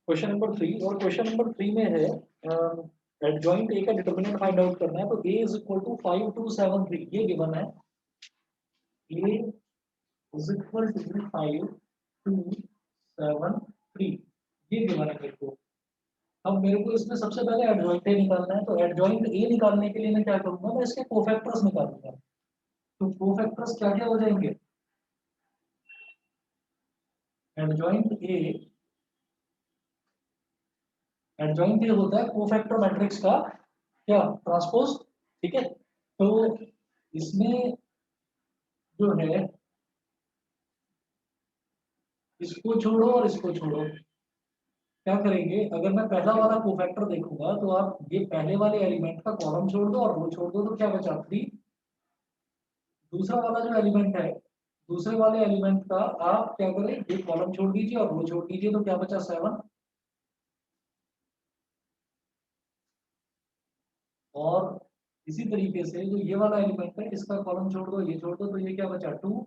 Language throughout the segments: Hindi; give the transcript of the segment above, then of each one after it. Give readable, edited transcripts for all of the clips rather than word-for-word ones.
क्वेश्चन नंबर 3, और क्वेश्चन नंबर 3 में है एडजॉइंट ए का डिटरमिनेंट फाइंड आउट करना है। तो ए इज इक्वल टू 5 2 7 3 ये गिवन है। ए इज इक्वल टू 5 2 7 3 ये गिवन है मेरे को। अब मेरे को इसमें सबसे पहले एडजॉइंट ए निकालना है। तो एडजॉइंट ए निकालने के लिए मैं क्या करूंगा, मैं इसके कोफैक्टर्स निकालूंगा। तो कोफैक्टर्स क्या क्या हो जाएंगे, एडजॉइंट ए, एडजॉइंट ए होता है कोफैक्टर मैट्रिक्स का क्या, ट्रांसपोज। ठीक है, तो इसमें जो है, इसको छोड़ो और इसको छोड़ो, क्या करेंगे, अगर मैं पहला वाला कोफैक्टर देखूंगा तो आप ये पहले वाले एलिमेंट का कॉलम छोड़ दो और रो छोड़ दो, तो क्या बचा 3। दूसरा वाला जो एलिमेंट है, दूसरे वाले एलिमेंट का आप क्या करें, ये कॉलम छोड़ दीजिए और रो छोड़ दीजिए, तो क्या बचा 7। और इसी तरीके से जो ये वाला एलिमेंट है, इसका कॉलम छोड़ दो, ये छोड़ दो, तो ये क्या बचा 2।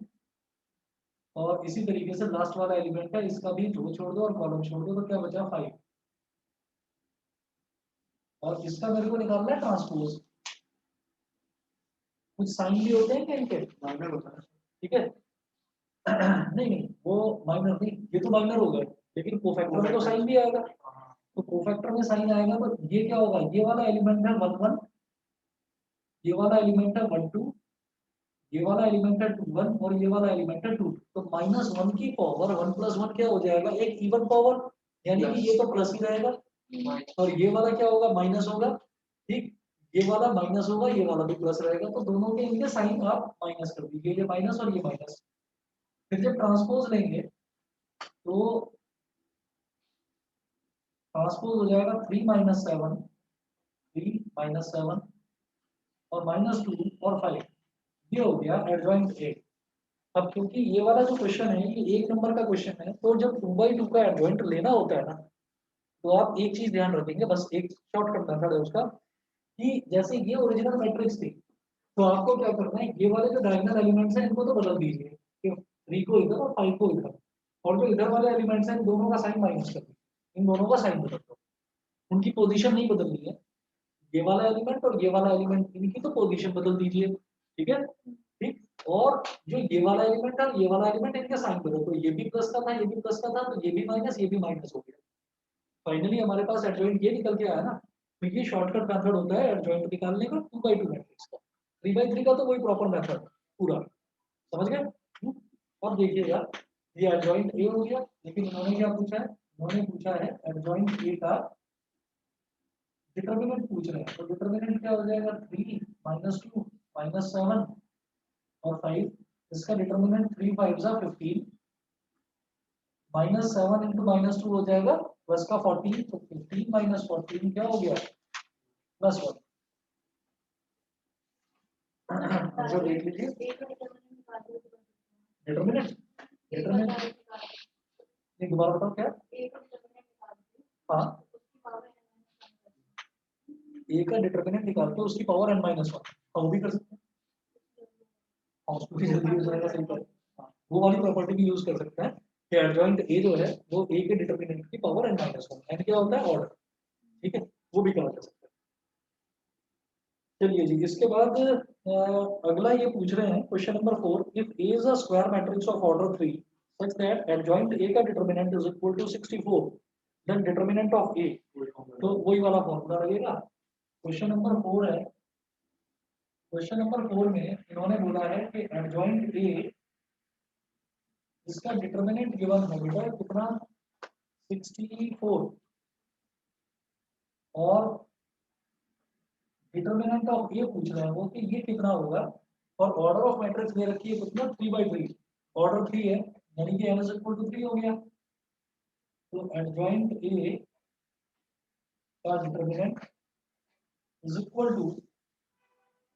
और इसी तरीके से लास्ट वाला एलिमेंट है, इसका भी रो छोड़ दो और कॉलम छोड़ दो, तो क्या बचा 5। और इसका मेरे को निकालना है ट्रांसपोज। कुछ साइन भी होते हैं क्या इनके, माइनर होता है, ठीक है। नहीं नहीं, वो माइनर नहीं, ये तो माइनर होगा, लेकिन कोफैक्टर में तो साइन भी आएगा। तो कोफैक्टर में साइन आएगा तो ये क्या होगा, ये वाला एलिमेंट है 1 1, ये वाला एलिमेंट है 1 2, ये वाला एलिमेंट है 2 1 और ये वाला एलिमेंट है 2। तो -1 की पावर 1 + 1 क्या हो जाएगा, एक इवन पावर, यानी कि ये तो प्लस ही रहेगा और ये वाला क्या होगा, माइनस होगा। ठीक, ये वाला माइनस होगा, ये वाला भी प्लस रहेगा, तो दोनों के इनके साइन आप माइनस कर दीजिए, ये माइनस और ये माइनस। फिर जब ट्रांसपोज लेंगे तो ट्रांसपोज हो जाएगा 3 - 7, 3 - 7 और -2 और 5, ये हो गया एडजॉइंट ए। अब क्योंकि ये वाला जो क्वेश्चन है ये 1 नंबर का क्वेश्चन है, तो जब 2 × 2 का एडजॉइंट लेना होता है ना, तो आप एक चीज ध्यान रखेंगे, बस एक शॉर्टकट मेथड है उसका, कि जैसे ये ओरिजिनल मैट्रिक्स थी, तो आपको क्या करना है, ये वाले जो डायगोनल एलिमेंट्स हैं इनको तो बदल दीजिए, कि 3 को इधर और 5 को इधर, और जो इधर वाले एलिमेंट्स हैं इन दोनों का साइन माइनस कर दीजिए, इन दोनों का साइन बदल दो, उनकी पोजीशन नहीं बदलनी है। ये वाला एलिमेंट और ये वाला एलिमेंट, इनकी तो पोजीशन बदल दीजिए, ठीक है। ठीक, और जो ये वाला एलिमेंट है और ये वाला एलिमेंट, इनका साइन बदल दो, ये भी प्लस का था, ये भी प्लस का था, तो ये भी माइनस, ये भी माइनस हो गया। फाइनली हमारे पास एडजॉइंट ये निकल के आया ना। तो ये शॉर्टकट मेथड होता है एडजॉइंट निकालने का 2 × 2 मैट्रिक्स का। 3 × 3 का तो वही प्रॉपर मेथड पूरा, समझ गए। अब देखिएगा, ये एडजॉइंट ए हो गया, लेकिन इन्होंने क्या पूछा है, इन्होंने पूछा है एडजॉइंट ए का डिटरमिनेंट पूछ रहे हैं। तो डिटरमिनेंट क्या हो जाएगा, 3 -2 -7 और 5। इसका डिटरमिनेंट 3 5 15, -7 × -2 हो जाएगा प्लस का 14, तो 15 - 14 क्या हो गया, +1। जो देख लीजिए डिटरमिनेंट, डिटरमिनेंट ये दोबारा बताओ क्या, हाँ, ए का डिटरमिनेंट निकाल के उसकी पावर n-1, हाँ वो भी कर सकते हैं। हाँ, उसको भी जल्दी हो जाएगा, सही बात। हाँ, वो वाली प्रॉपर्टी भी यूज कर सकते हैं कि एडजॉइंट ए जो है वो ए के डिटरमिनेंट की पावर n-1, n क्या होता है, ऑर्डर, ठीक है, वो भी कवर कर सकते हैं। चलिए जी, इसके बाद अगला ये पूछ रहे हैं question number 4, if A is a square matrix of order 3 such that adjoint ए का determinant is equal to 64, then determinant of A, तो वही वाला फॉर्मूला लगेगा। क्वेश्चन नंबर 4 है। क्वेश्चन नंबर 4 में इन्होंने बोला है कि एडजॉइंट ए, इसका डिटरमिनेंट गिवन है बेटा कितना, 64, और डिटरमिनेंट ऑफ ए पूछ रहे हैं वो कि ये कितना होगा, और ऑर्डर ऑफ मैट्रिक्स दे रखी है कितना, 3/3, ऑर्डर 3 है, यानी कि n = 3 हो गया। तो एडजॉइंट ए का determinant is equal to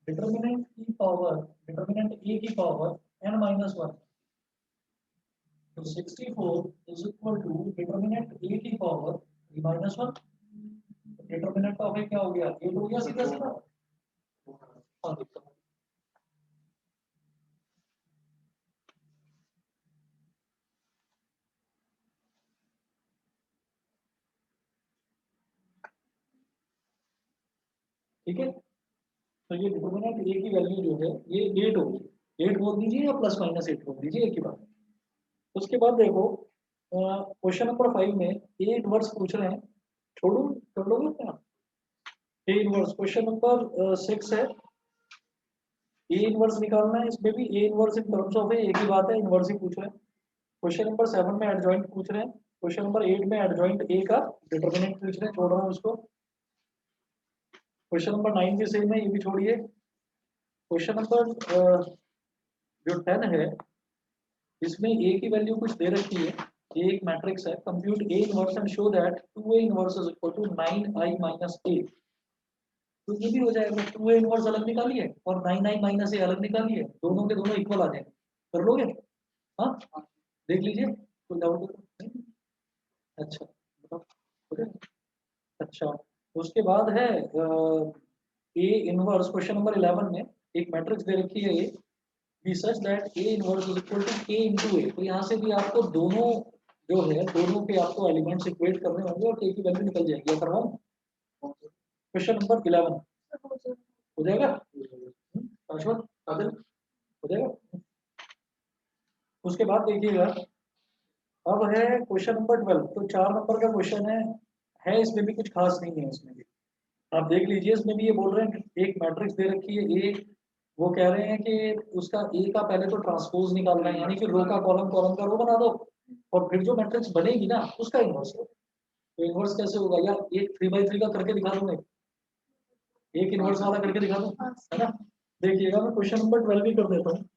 determinant की पावर, डिटरमिनेंट ए की पावर n-1, तो 64 is equal to determinant a की पावर 3-1। डिटरमिनेंट ऑफ ए क्या हो गया, 8 हो गया सीधा सीधा। हाँ देखो, ठीक है, तो ये डिटरमिनेंट ए की वैल्यू जो है ये 8 होगी, 8 बोल दीजिए या प्लस माइनस 8 बोल दीजिए, एक ही बात। उसके बाद देखो क्वेश्चन नंबर 5 में ए इनवर्स पूछ रहे हैं, छोड़ो कर लोगे क्या? ए इनवर्स क्वेश्चन नंबर 6 है, ए इनवर्स निकालना है, इसमें भी A inverse in terms of A एक ही बात है, इनवर्स ही पूछ रहे हैं। क्वेश्चन नंबर 7 में एडजॉइंट पूछ रहे हैं, क्वेश्चन नंबर 8 में एडजॉइंट ए का डिटरमिनेंट पूछ रहे हैं, छोड़ रहा हूँ उसको। क्वेश्चन नंबर 9 भी सेम है, ये भी छोड़िए। क्वेश्चन नंबर जो 10 है, इसमें ए की वैल्यू कुछ दे रखी है, ये एक मैट्रिक्स है, compute a inverse and show that 2a inverse is equal to 9i minus a। तो ये भी हो जाएगा, 2a इनवर्स अलग निकालिए और 9i माइनस a अलग निकालिए, दोनों के दोनों इक्वल आ जाएंगे, कर लोगे? हाँ, देख लीजिए, कोई डाउट नहीं? अच्छा बताओ, हो जाएगा? अच्छा, उसके बाद है ए इनवर्स क्वेश्चन नंबर 11 में एक मैट्रिक्स दे रखी है, ये b such that a inverse is equal to k into a. तो यहाँ से भी आपको दोनों जो है, दोनों के आपको एलिमेंट्स इक्वेट करने होंगे और के की वैल्यू निकल जाएगी। क्या करवाऊं? क्वेश्चन नंबर 11 हो जाएगा? शाश्वत कादिर हो जाएगा। उसके बाद देखिएगा, अब है क्वेश्चन नंबर 12, तो 4 नंबर का क्वेश्चन है इसमें भी कुछ खास नहीं है, इसमें भी आप देख लीजिए, इसमें भी ये बोल रहे हैं कि एक मैट्रिक्स दे रखी है ए, वो कह रहे हैं कि उसका ए का पहले तो ट्रांसपोज निकालना है, यानी कि रो का कॉलम, कॉलम का रो बना दो, और फिर जो मैट्रिक्स बनेगी ना उसका इन्वर्स हो। तो इन्वर्स कैसे होगा यार, एक 3 बाई 3 का करके दिखा दूंगा, एक इन्वर्स वाला करके दिखा दूं, है ना? देखिएगा, मैं क्वेश्चन नंबर 12 भी कर देता हूँ।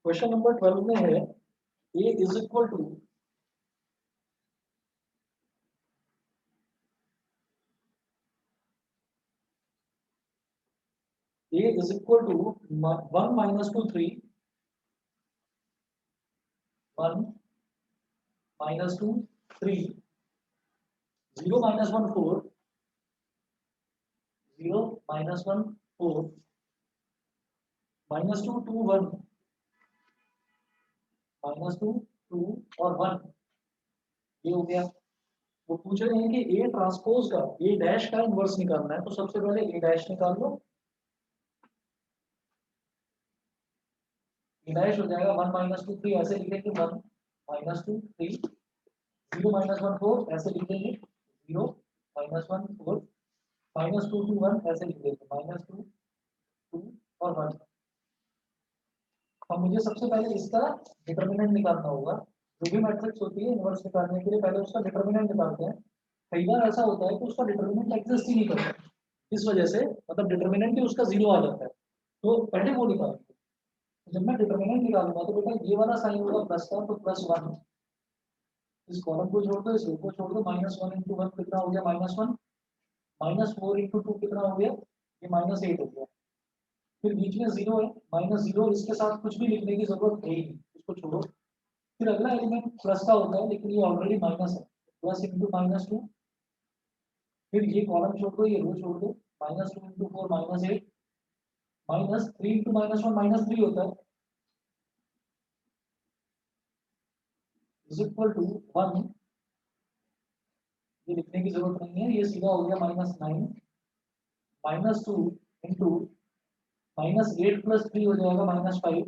क्वेश्चन नंबर 12 में है A is equal to a is equal to 1 minus 2 3, 1 minus 2 3, 0 minus 1 4, 0 minus 1 4, minus 2 2 1, minus 2 2 और 1, ये हो गया। वो पूछ रहे हैं कि ए ट्रांसपोज का, ए डैश का इन्वर्स निकालना है, तो सबसे पहले ए डैश निकाल लो। ए डैश हो जाएगा 1 minus 2 3, ऐसे लिखेंगे 1 minus 2 3, 0 minus 1 4, ऐसे लिखेंगे 0 minus 1 4, minus 2 2 1, ऐसे लिख देंगे minus 2 2 और 1। अब मुझे सबसे पहले इसका डिटरमिनेंट निकालना होगा। जो भी मैट्रिक्स होती है इनवर्स निकालने के लिए पहले उसका डिटरमिनेंट निकालते हैं। कई बार ऐसा होता है कि उसका डिटरमिनेंट एग्जिस्ट ही नहीं करता, इस वजह से मतलब डिटरमिनेंट ही उसका जीरो आ जाता है, तो पहले वो निकालेंगे। जब मैं डिटरमिनेंट निकालूंगा तो बेटा ये वाला साइन होगा प्लस का, तो +1, इस कॉलम को छोड़ दो, इस रो को छोड़ दो, -1 × 1 कितना हो गया -1, -4 × 2 कितना हो गया, ये -8 हो गया। फिर बीच में 0 है, -0, इसके साथ कुछ भी लिखने की जरूरत है ही नहीं, इसको छोड़ो। फिर अगला एलिमेंट प्लस का होता है, लेकिन ये ऑलरेडी माइनस है, प्लस इंटू -2, फिर ये कॉलम छोड़ दो, ये रो छोड़ दो, -2 × 4 -8, -3 × -1 -3 होता है, इज इक्वल टू 1, ये लिखने की जरूरत नहीं है, ये सीधा हो गया -9, -2 इंटू -8 + 3 हो जाएगा -5,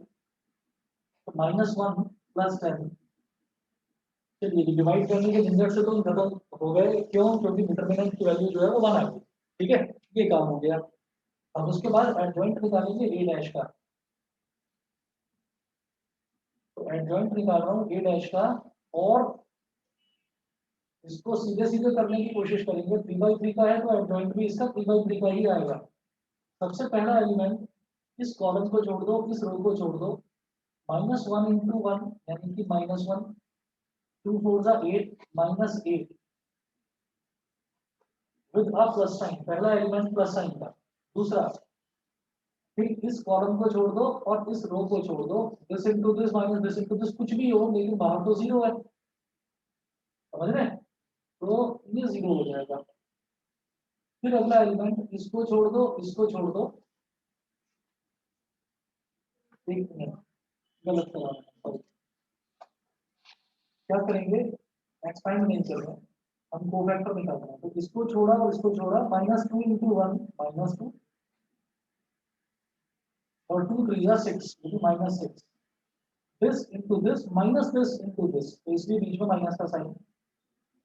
तो -1 + 10। चलिए डिवाइड करने के झंझट से तो खत्म हो गए, क्यों? क्योंकि डिटरमिनेंट की वैल्यू जो है वो 1 आ गई। ठीक है, ये काम हो गया। अब उसके बाद एडजॉइंट निकालेंगे ए डैश का, तो एडजॉइंट निकाल रहा हूँ ए डैश का, और इसको सीधे सीधे करने की कोशिश करेंगे। 3/3 का है तो एडजॉइंट भी इसका 3/3 का ही आएगा। सबसे पहला एलिमेंट, इस कॉलम को छोड़ दो, इस रो को छोड़ दो, -1 × 1 यानी कि -1, 2 4 8, -8 विद अ प्लस साइन, पहला एलिमेंट प्लस साइन का। दूसरा, फिर इस कॉलम को छोड़ दो और इस रो को छोड़ दो, this into this minus this into this, कुछ भी हो लेकिन बाहर तो 0 है, समझ रहे हैं? तो ये 0 हो जाएगा। फिर अगला एलिमेंट, इसको छोड़ दो, इसको छोड़ दो, एक मिनट गलत करा, क्या करेंगे, एक्सपांड नहीं कर रहे, हम कोफैक्टर निकालना है, तो इसको छोड़ा और इसको छोड़ा, -2 × 1 -2 और 2 3 जा 6, -6, this into this minus this into this, तो इसलिए बीच में माइनस का साइन।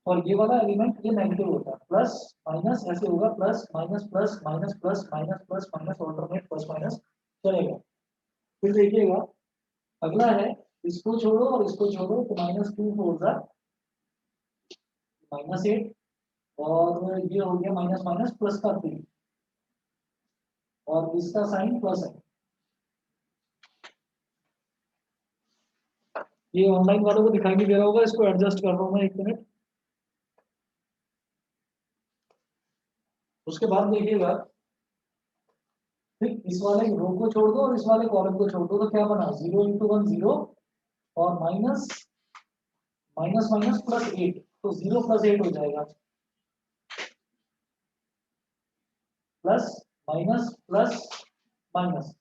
और ये वाला एलिमेंट ये नेगेटिव होता है, प्लस माइनस ऐसे होगा, plus minus plus minus plus minus plus minus, alternate plus minus चलेगा। फिर देखिएगा अगला है, इसको छोड़ो और इसको छोड़ो, तो -2 4 जा -8, और ये हो गया माइनस माइनस प्लस का 3, और इसका साइन प्लस है। ये ऑनलाइन वालों को दिखाई नहीं दे रहा होगा, इसको एडजस्ट कर रहा हूँ मैं 1 मिनट। उसके बाद देखिएगा, फिर इस वाले रो को छोड़ दो और इस वाले कॉलम को छोड़ दो, तो क्या बना, 0 × 1 0, और माइनस माइनस माइनस प्लस 8, तो 0 + 8 हो जाएगा, प्लस माइनस प्लस माइनस।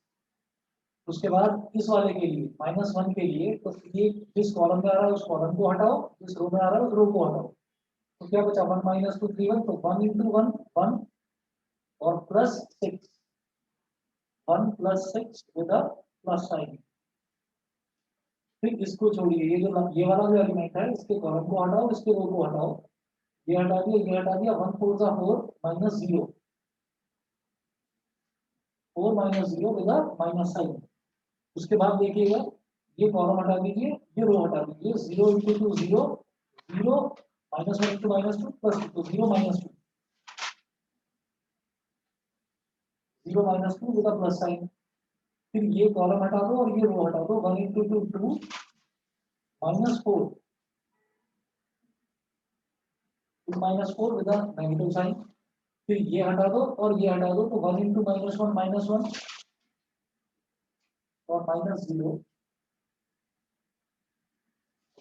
उसके बाद इस वाले के लिए -1 के लिए, तो ये जिस कॉलम में आ रहा है उस कॉलम को हटाओ, जिस रो में आ रहा है उस रो को हटाओ, तो क्या बचा, 1 - 2 3 1, तो 1 × 1 1, और +6, 1 + 6 विद अ प्लस साइन। फिर इसको छोड़िए, ये वाला जो एलिमेंट है इसके कॉलम को हटाओ, इसके रो को हटाओ, ये हटा दिया, ये हटा दिया, 1 4 जा 4 -0, 4 -0 विद अ माइनस साइन। उसके बाद देखिएगा, ये कॉलम हटा दीजिए, ये रो हटा दीजिए, 0 × 2 0 0, -1 × -2 +2, तो 0 -2, 0 -2 विद अ प्लस साइन। फिर ये कॉलम हटा दो और ये रो हटा दो, 1 × 2 2 -4, 2 -4 विद अ नेगेटिव साइन। फिर ये हटा दो और ये हटा दो, तो 1 × -1 -1 और -0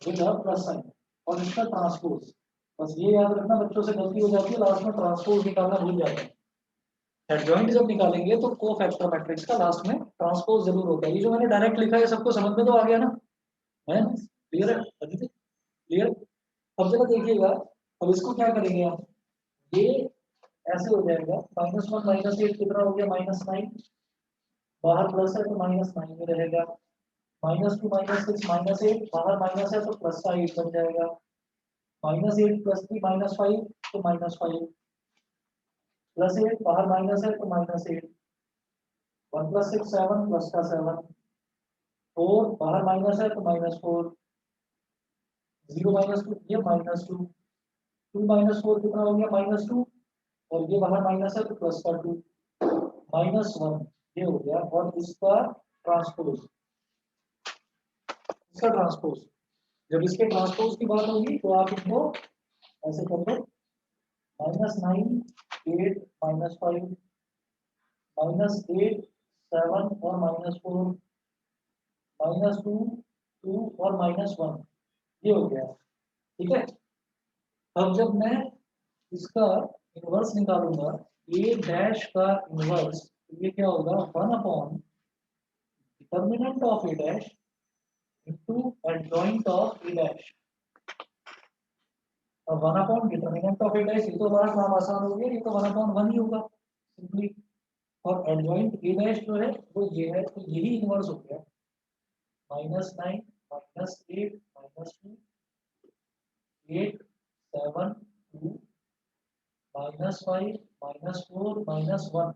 विद अ प्लस साइन, और इसका ट्रांसपोज। बस ये याद रखना, बच्चों से गलती हो जाती है, लास्ट में ट्रांसपोज निकालना भूल जाते हैं। एडजॉइंट जब निकालेंगे तो कोफैक्टर मैट्रिक्स का लास्ट में ट्रांसपोज जरूर होगा। ये जो मैंने डायरेक्ट लिखा है सबको समझ में तो आ गया ना, है क्लियर है अदिति, क्लियर। अब जरा देखिएगा, अब इसको क्या करेंगे हम, ये ऐसे हो जाएगा, -1 -8 कितना हो गया, -9, बाहर प्लस है तो -9 में रहेगा, -2 -6 -8, बाहर माइनस है तो प्लस का 8 बन जाएगा, -8 + 3 -5, तो -5, +8 बाहर माइनस है तो -8, 1 + 6 7, प्लस का 7, 4 बाहर माइनस है तो -4, 0 -2 ये -2, 2 -4 कितना हो गया, -2, और ये बाहर माइनस है तो प्लस का 2, -1 ये हो गया। और इसका ट्रांसपोज जब इसके ट्रांसपोज की बात होगी तो आप इनको ऐसे कर दो, -9 8 -5 -8 7 और -4 -2 2 और -1, ये हो गया, ठीक है। अब जब मैं इसका इनवर्स निकालूंगा, ए डैश का इनवर्स, तो ये क्या होगा, 1 determinant of A dash into adjoint of A dash. अब 1 डिटर्मिनेंट ऑफ ए डैश, ये तो हमारा काम आसान हो गया, ये तो 1/1 ही होगा सिंपली। और एडजॉइंट ए डैश जो है वो ये है, तो यही इनवर्स हो गया, -9 -8 -2 8 7 2 -5 -4 -1,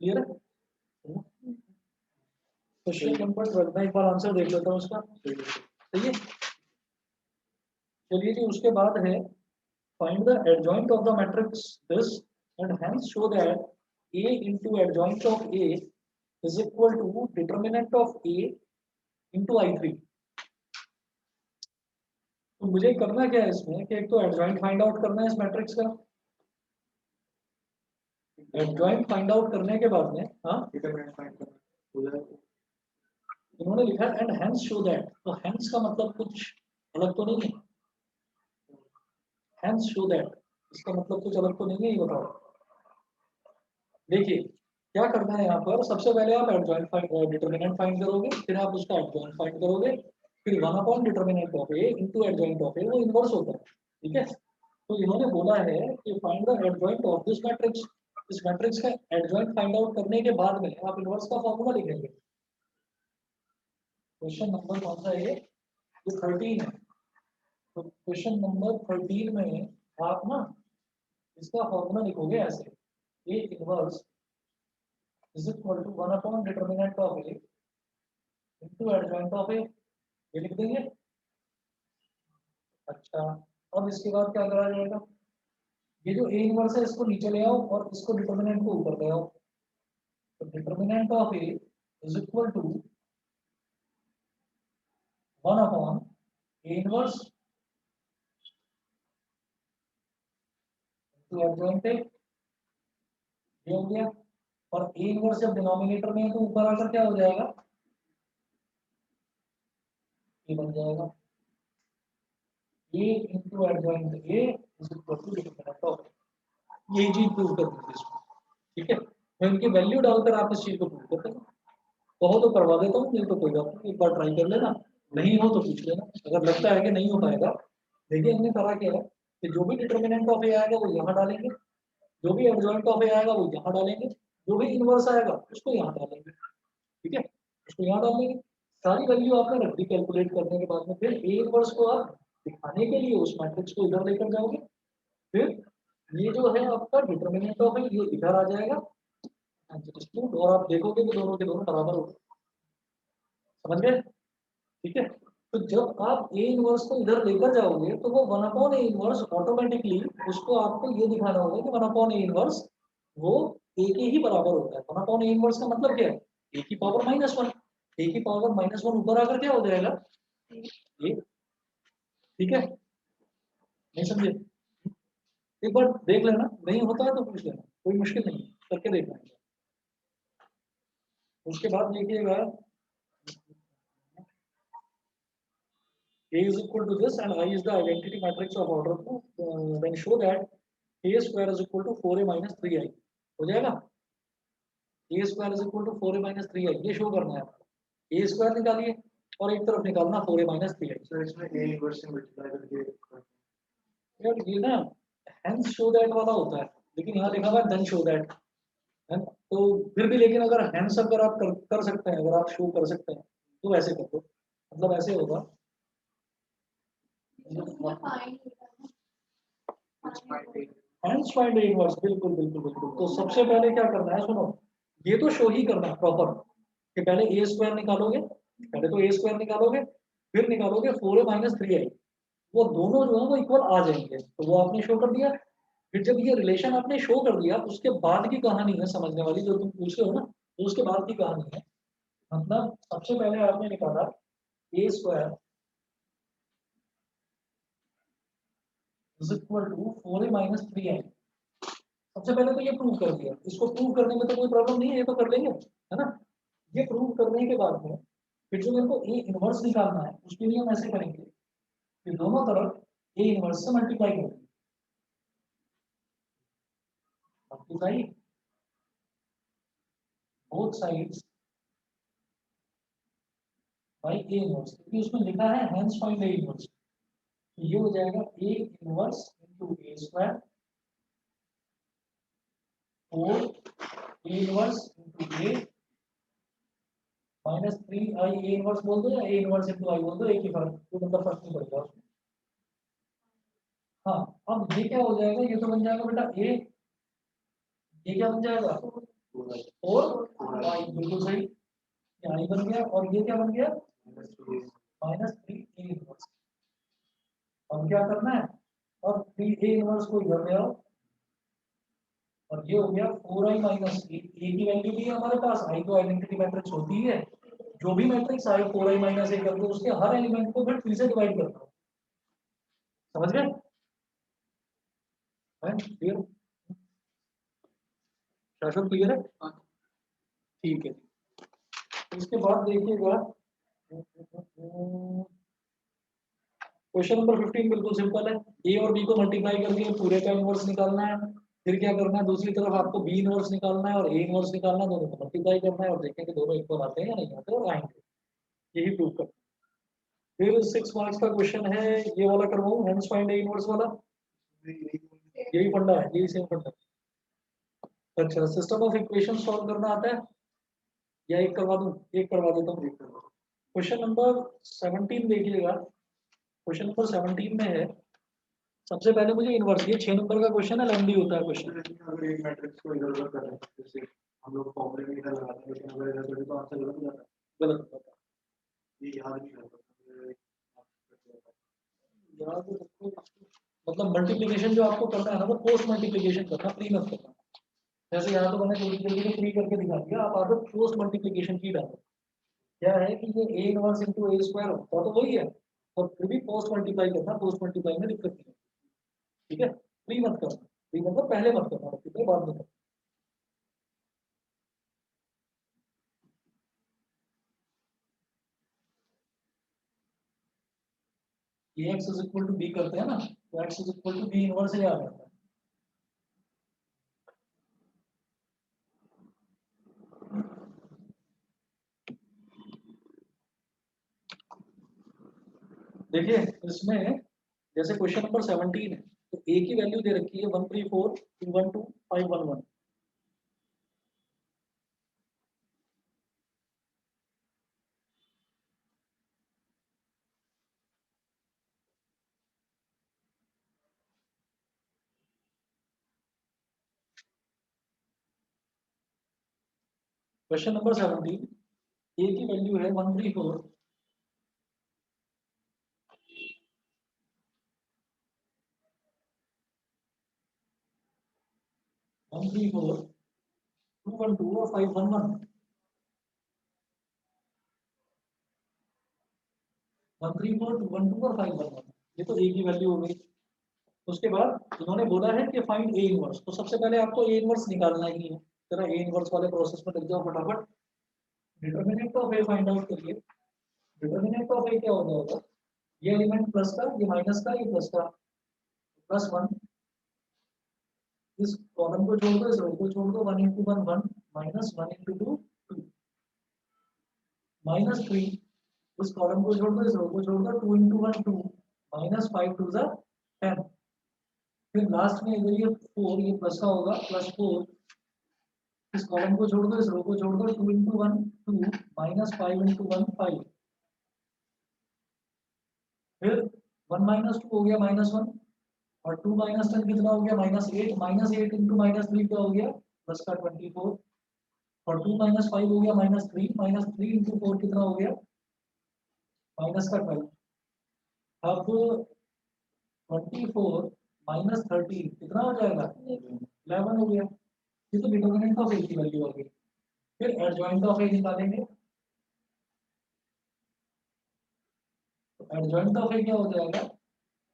क्लियर है। क्वेश्चन नंबर 12 में एक बार आंसर देख लेता हूँ उसका, सही है। चलिए जी, उसके बाद है, find the adjoint of the matrix this and hence show that a into adjoint of a is equal to determinant of a into I3। तो मुझे करना क्या है इसमें, कि एक तो एडजॉइंट फाइंड आउट करना है इस मैट्रिक्स का, एडजॉइंट फाइंड आउट करने के बाद में, हाँ इन्होंने लिखा एंड हेंस शो दैट, तो हेंस का मतलब कुछ अलग तो नहीं है, हेंस शो दैट इसका मतलब कुछ अलग तो नहीं है, ये बताओ। देखिए क्या करना है यहाँ पर, सबसे पहले आप एडजॉइंट फाइंड डिटर्मिनेंट फाइंड करोगे, फिर आप उसका एडजॉइंट फाइंड करोगे, फिर 1 upon determinant of A into adjoint of A, वो इनवर्स होता है, ठीक है। तो इन्होंने बोला है कि find the adjoint of this matrix, इस मैट्रिक्स का एडजॉइंट फाइंड आउट करने के बाद में आप इनवर्स का फॉर्मूला लिखेंगे। क्वेश्चन नंबर कौन सा है ये 13 है। तो क्वेश्चन नंबर 13 में आप ना इसका फॉर्मूला लिखोगे ऐसे, A inverse is equal to 1 upon determinant of A into adjoint of A, ये लिख देंगे। अच्छा, अब इसके बाद क्या करा जाएगा, ये जो ए इनवर्स है इसको नीचे ले आओ और इसको डिटर्मिनेंट को ऊपर ले आओ। तो determinant of a is equal to 1 upon a inverse to adjoint a, ये हो गया। और ए इनवर्स जब डिनोमिनेटर में है तो ऊपर आकर क्या हो जाएगा, ये बन जाएगा A into adjoint A is equal to determinant of, यही चीज प्रूव कर दीजिए इसको, ठीक है। तो इनकी वैल्यू डालकर आप इस चीज को प्रूव करते हैं। कहो तो करवा देता हूँ, नहीं तो कोई बात नहीं, एक बार ट्राई कर लेना, नहीं हो तो पूछ लेना। अगर लगता है कि नहीं हो पाएगा, देखिए हमने करा क्या है कि जो भी डिटर्मिनेंट ऑफ ए आएगा वो यहाँ डालेंगे, जो भी एडजॉइंट ऑफ ए आएगा वो यहाँ डालेंगे, जो भी इनवर्स आएगा उसको यहाँ डालेंगे, ठीक है, उसको यहाँ डालेंगे। सारी वैल्यू आपने रख दी कैलकुलेट करने के बाद में, फिर ए इनवर्स को आप दिखाने के लिए उस मैट्रिक्स को इधर लेकर जाओगे, फिर ये जो है आपका डिटर्मिनेंट ऑफ है ये इधर आ जाएगा और आप देखोगे कि दोनों के दोनों बराबर होंगे, समझ गए, ठीक है। तो जब आप ए इनवर्स को इधर लेकर जाओगे तो वो 1 अपॉन ए इनवर्स ऑटोमेटिकली उसको आपको ये दिखाना होगा कि 1 अपॉन ए इनवर्स वो ए के ही बराबर होता है। 1 अपॉन ए इनवर्स का मतलब क्या है, ए की पावर -1, ए की पावर -1 ऊपर आकर क्या हो जाएगा ए, ठीक है, नहीं समझे, एक बार देख लेना, नहीं होता है तो पूछ लेना, कोई मुश्किल नहीं है, करके देखना। उसके बाद देखिएगा A is equal to this and I is the identity matrix of order 2, then show that A square is equal to 4A minus 3I, हो जाएगा। A square is equal to 4A minus 3I, ये शो करना है आपको। A square निकालिए और एक तरफ निकालना 4A minus 3I। सर इसमें A इनवर्स से मल्टीप्लाई करके यार ये ना hence show that वाला होता है, लेकिन यहाँ लिखा हुआ है then show that, है ना? तो फिर भी लेकिन अगर hence अगर आप कर सकते हैं, अगर आप शो कर सकते हैं तो वैसे कर दो, मतलब ऐसे होगा हैंड्स फाइंड ए इनवर्स, बिल्कुल बिल्कुल बिल्कुल। तो सबसे पहले क्या करना है, सुनो, ये तो शो ही करना है प्रॉपर कि पहले ए स्क्वायर निकालोगे, पहले तो ए स्क्वायर निकालोगे, फिर निकालोगे 4A minus 3I, वो दोनों जो है वो इक्वल आ जाएंगे, तो वो आपने शो कर दिया। फिर जब ये रिलेशन आपने शो कर दिया उसके बाद की कहानी है समझने वाली, जो तुम पूछ रहे हो ना, तो उसके बाद की कहानी है। मतलब सबसे पहले आपने निकाला A square is equal to 4A minus 3I, सबसे पहले तो ये प्रूव कर दिया, इसको प्रूव करने में तो कोई प्रॉब्लम नहीं है, ये तो कर लेंगे, है ना। ये प्रूव करने के बाद में फिर जो मेरे को ए इनवर्स निकालना है उसके लिए हम ऐसे करेंगे कि दोनों तरफ ए इनवर्स से मल्टीप्लाई करेंगे, multiply both sides by A inverse, क्योंकि उसमें लिखा है हेंस फाइंड ए इनवर्स, ये हो जाएगा A inverse into A square और A inverse into A -3I, A inverse बोल दो या ए इनवर्स इनटू आई बोल दो, एक ही फर्क, तो मतलब फर्क नहीं पड़ेगा उसमें। हाँ, अब ये क्या हो जाएगा, ये तो बन जाएगा बेटा ए, ये क्या बन जाएगा और आई, बिल्कुल सही, ये आई बन गया और ये क्या बन गया -3 ए इनवर्स। अब क्या करना है, अब 3 ए इनवर्स को इधर ले आओ और ये हो गया 4I minus ए की वैल्यू भी है हमारे पास, आई तो आइडेंटिटी मैट्रिक्स होती है, जो भी मैट्रिक्स आए 4I minus ए करके उसके हर एलिमेंट को फिर 3 से डिवाइड करना है, समझ गए, क्लियर, शासन क्लियर है, ठीक है। इसके बाद देखिएगा क्वेश्चन नंबर 15 बिल्कुल सिंपल है, ए और बी को मल्टीप्लाई करके पूरे का इनवर्स निकालना है। फिर क्या करना है, दूसरी तरफ आपको बी इनवर्स निकालना है और ए इनवर्स निकालना है, दोनों को मल्टीप्लाई करना है और देखें कि दोनों इक्वल आते हैं या नहीं आते, और आएंगे, यही प्रूव करना है। फिर 6 मार्क्स का क्वेश्चन है, ये वाला करवाऊं, हेंस फाइंड ए इनवर्स वाला, यही फंडा है, यही सेम फंडा है। अच्छा, सिस्टम ऑफ इक्वेशन सॉल्व करना आता है या एक करवा दूं, एक करवा देता हूँ। क्वेश्चन नंबर 17 देखिएगा, क्वेश्चन नंबर 17 में है, सबसे पहले मुझे इनवर्स, ये 6 नंबर का क्वेश्चन है, लेंथी होता है क्वेश्चन। अगर एक मैट्रिक्स को इधर उधर कर रहे हैं, जैसे हम लोग फॉर्मूले में इधर लगाते हैं, लेकिन अगर इधर करें तो आंसर गलत हो जाता है। गलत होता है, ये याद नहीं रहता। याद रखो, मतलब मल्टीप्लिकेशन जो आपको करना है ना, वो पोस्ट मल्टीप्लिकेशन करना, प्री मत करना। जैसे यहाँ तो मैंने थोड़ी देर के प्री करके दिखा दिया, आप आदत पोस्ट मल्टीप्लिकेशन की डालो। क्या है कि ये A inverse into A square होता तो वही है, और फिर भी पोस्ट मल्टीप्लाई करना, पोस्ट मल्टीप्लाई में दिक्कत नहीं है, ठीक है। प्री मत करना, प्री मतलब पहले मत करना, मल्टीप्लाई बाद में करना। ये x is equal to B करते हैं ना, तो x is equal to B inverse ही आ जाता है। देखिए इसमें जैसे क्वेश्चन नंबर 17 है, तो a की वैल्यू दे रखी है 134 212 511। क्वेश्चन नंबर 17, a की वैल्यू है 134 134 212 और 511। 134 212 और 511, ये तो a की वैल्यू हो गई। उसके बाद उन्होंने बोला है कि फाइंड ए इनवर्स, तो सबसे पहले आपको ए इनवर्स निकालना ही है। जरा ए इनवर्स वाले प्रोसेस में लग जाओ फटाफट। Determinant of A find out करिए। डिटरमिनेंट ऑफ ए क्या हो जाएगा, ये एलिमेंट प्लस का, ये माइनस का, ये प्लस का, प्लस वन, इस कॉलम को छोड़ दो, इस रो को छोड़ दो, 1 इंटू 1 1, माइनस 1 इंटू 2 2, माइनस 3, इस कॉलम को छोड़ दो, इस रो को छोड़ दो, 2 इंटू 1 2, माइनस 5 टू ज़ा 10। फिर लास्ट में इधर ये 4, ये प्लस का होगा, प्लस 4, इस कॉलम को छोड़ दो, इस रो को छोड़ दो, 2 इंटू 1 2, माइनस 5 इंटू 1 5। फिर 1 माइनस 2 हो गया माइनस 1, और 2 माइनस 10 कितना हो गया, माइनस 8, माइनस 8 इंटू माइनस 3 क्या हो गया, प्लस का 24, और 2 माइनस 5 हो गया माइनस 3, माइनस 3 इंटू 4 कितना हो गया, माइनस का 12। अब 24 माइनस 13 कितना हो जाएगा, 11 हो गया। ये तो डिटरमिनेंट ऑफ ए की वैल्यू हो गई। फिर एडजॉइंट ऑफ ए निकालेंगे, तो एडजॉइंट ऑफ ए क्या हो जाएगा,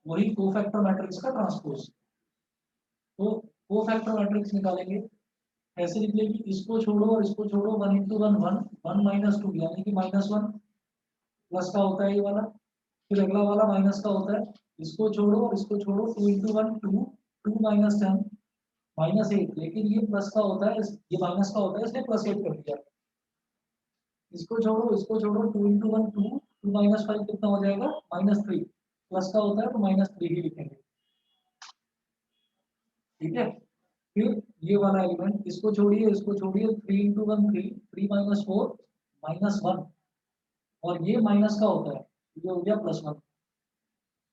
वही कोफैक्टर मैट्रिक्स का ट्रांसपोज। तो कोफैक्टर मैट्रिक्स निकालेंगे, ऐसे निकले कि इसको छोड़ो और इसको छोड़ो, 1 इंटू 1 1, 1 माइनस 2 यानी कि माइनस 1, प्लस का होता है ये वाला। फिर अगला वाला माइनस का होता है, इसको छोड़ो और इसको छोड़ो, 2 इंटू 1 2, 2 माइनस 10, माइनस 8, लेकिन ये प्लस का होता है, ये माइनस का होता है, इसलिए प्लस 8 कर दिया। इसको छोड़ो, 2 इंटू 1 2, 2 माइनस 5 कितना हो जाएगा, माइनस 3, प्लस का होता है तो माइनस 3 ही लिखेंगे, ठीक है। फिर ये वाला एलिमेंट, इसको छोड़िए इसको छोड़िए, 3 इंटू 1 3, 3 माइनस 4 माइनस 1, और ये माइनस का होता है, ये हो गया प्लस 1।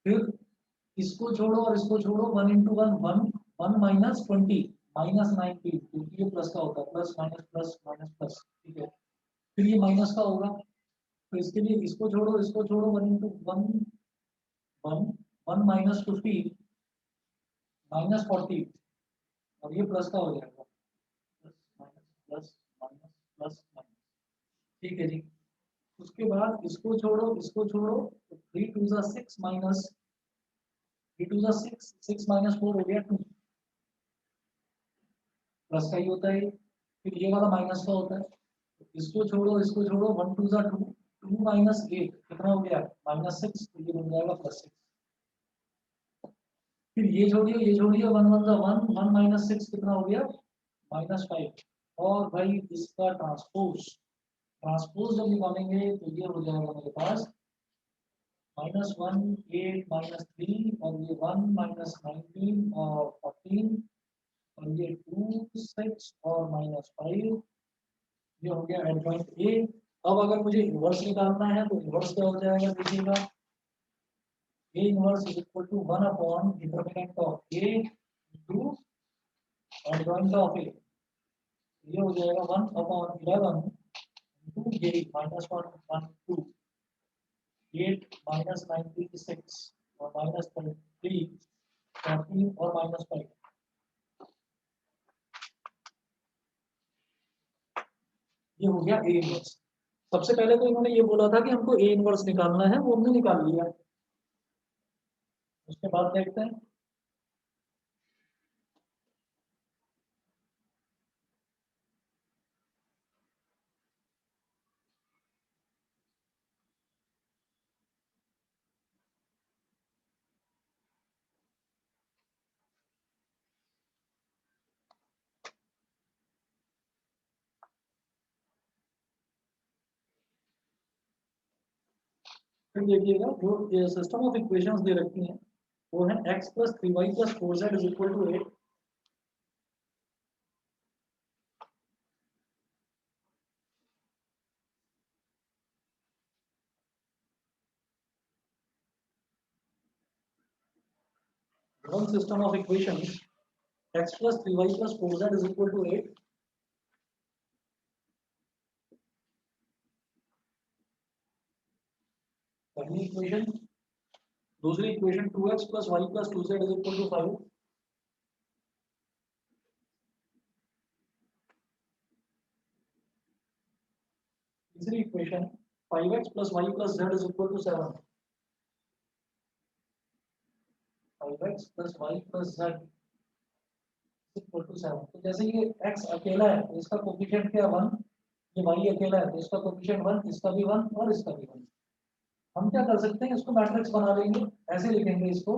फिर इसको छोड़ो और इसको छोड़ो, 1 इंटू 1 1, 1 माइनस 20, माइनस 19, क्योंकि ये प्लस का होता है, plus minus plus minus plus, ठीक है। फिर ये माइनस का होगा, तो इसके लिए इसको छोड़ो, 1 इंटू 1 1, 1 माइनस 50, माइनस 40, और ये प्लस का हो जाएगा, plus minus plus minus plus minus, ठीक है जी। उसके बाद इसको छोड़ो, तो 3 टू ज़ा 6 माइनस 3 टू ज़ा 6, 6 माइनस 4 हो गया 2, प्लस का ही होता है। फिर ये वाला माइनस का होता है, इसको छोड़ो, 1 टू ज़ा 2, 2 माइनस 8 कितना हो गया, माइनस 6, तो ये बन जाएगा प्लस 6। फिर ये छोड़िए 1 1 1 1 माइनस 6 कितना हो गया -5। और भाई इसका ट्रांसपोज जब निकालेंगे तो ये हो जाएगा मेरे पास -1 8 -3 और ये 1 -19 और 14 और ये 2 6 और -5, ये हो गया एडजॉइंट ए। अब अगर मुझे इनवर्स निकालना है तो इनवर्स क्या हो जाएगा देखिएगा, A inverse is equal to 1 upon determinant of A into adjoint of A. ये हो जाएगा 1 अपॉन 11 इनटू ये -1 1 2 8 -96 और -33 14 और -5। ये हो गया ए इनवर्स। सबसे पहले तो इन्होंने ये बोला था कि हमको ए इनवर्स निकालना है, वो हमने निकाल लिया। उसके बाद देखते हैं फिर देखिएगा जो सिस्टम ऑफ इक्वेशंस दे रखी हैं वो है x plus 3y plus 4z is equal to 8। One system of equations x plus 3y plus 4z is equal to 8। पहली इक्वेशन। दूसरी equation 2x plus y plus 2z is equal to 5। तीसरी equation 5x plus y plus z is equal to 7। 5x plus y plus z equal to 7। तो जैसे ये x अकेला है तो इसका कोफिशिएंट क्या 1, ये y अकेला है तो इसका कोफिशिएंट 1, इसका भी 1 और इसका भी 1। हम क्या कर सकते हैं, इसको मैट्रिक्स बना लेंगे। ऐसे लिखेंगे इसको,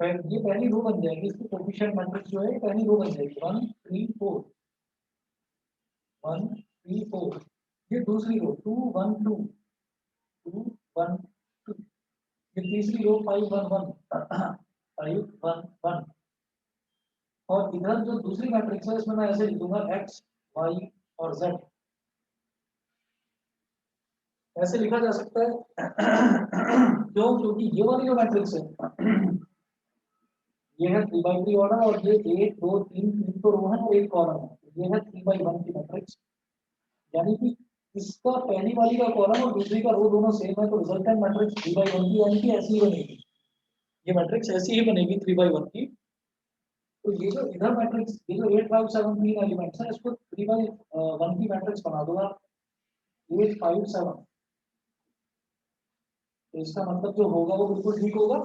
ये पहली रो बन जाएगी, इसकी कोफिशिएंट मैट्रिक्स जो है पहली रो बन जाएगी 1 3 4 1 3 4। ये दूसरी रो 2 1 2 2 1 2। ये तीसरी रो 5 1 1 5 1 1। और इधर जो दूसरी मैट्रिक्स है इसमें मैं ऐसे लिखूंगा x y और z। ऐसे लिखा जा सकता है क्यों, क्योंकि ये वाली जो मैट्रिक्स है ये है 3/3 ऑर्डर और ये 1 2 3 3 तो रो है और एक कॉलम है। ये है 3/1 की मैट्रिक्स, यानी कि इसका पहली वाली का कॉलम और दूसरी का रो दोनों सेम है तो रिजल्टेंट मैट्रिक्स 3/1 की, यानी कि ऐसी ही बनेगी। ये मैट्रिक्स ऐसी ही बनेगी 3/1 की। तो ये जो इधर मैट्रिक्स, ये जो 8 5 7 3 एलिमेंट्स है इसको 3/1 की मैट्रिक्स बना दो आप 8 5 7। तो इसका मतलब जो होगा वो बिल्कुल ठीक होगा।